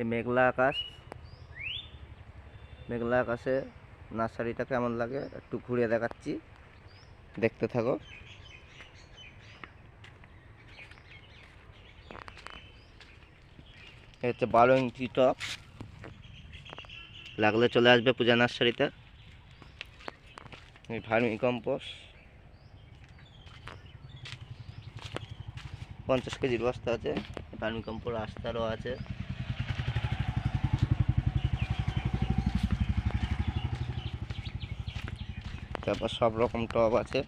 এই মেঘলা আকাশে নার্সারিটা কেমন লাগে একটু ঘুরে দেখাচ্ছি, দেখতে থাকো। এই হচ্ছে 12 ইঞ্চি টব, লাগলে চলে আসবে পূজা নার্সারিতে। এই ভার্মি কম্পোস্ট 50 কেজির বস্তা আছে, ভার্মি কম্পোস্ট আস্তারও আছে। তারপর সব রকম টব আছে,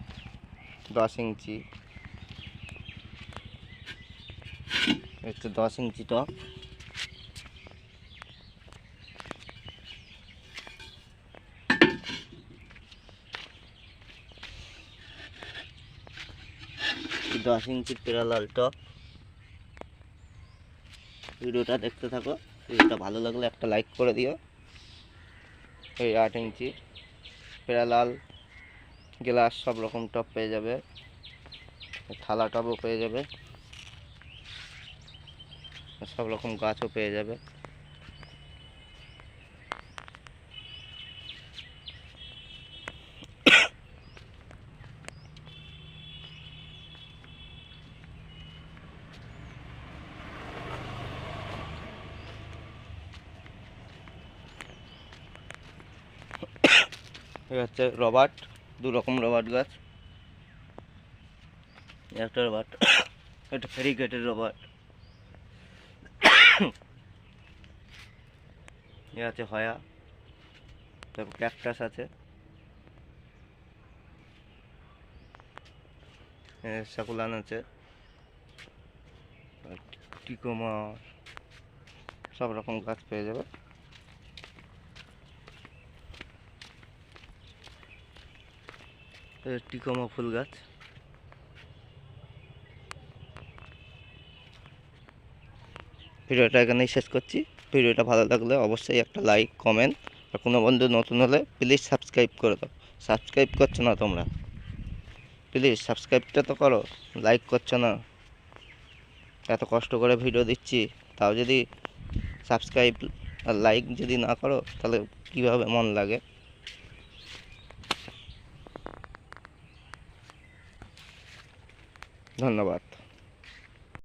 10 ইঞ্চি, হচ্ছে 10 ইঞ্চি টব। দশ ইঞ্চির প্যারালাল টব। ভিডিওটা দেখতে থাকো, ভিডিওটা ভালো লাগলে একটা লাইক করে দিও। এই 8 ইঞ্চি প্যারালাল গ্লাস সব রকম টব পেয়ে যাবে, থালা টবও পেয়ে যাবে, সব রকম গাছও পেয়ে যাবে। এই হচ্ছে রবার্ট, 2 রকম রবার্ট গাছ। একটা রবার্ট, এটা ফেরিগেটের রবার্ট। এ আছে হয়া, তারপর ক্যাকটাস আছে, সাকুলান আছে, টিকোমার, সব রকম গাছ পেয়ে যাবে। টিকোমা ফুল গাছ। ভিডিওটা এখানেই শেষ করছি। ভিডিওটা ভালো লাগলে অবশ্যই একটা লাইক, কমেন্ট, আর কোনো বন্ধু নতুন হলে প্লিজ সাবস্ক্রাইব করে দাও। সাবস্ক্রাইব করছো না তোমরা, প্লিজ সাবস্ক্রাইবটা তো করো, লাইক করছো না। এত কষ্ট করে ভিডিও দিচ্ছি, তাও যদি সাবস্ক্রাইব আর লাইক যদি না করো তাহলে কীভাবে মন লাগে। ধন্যবাদ।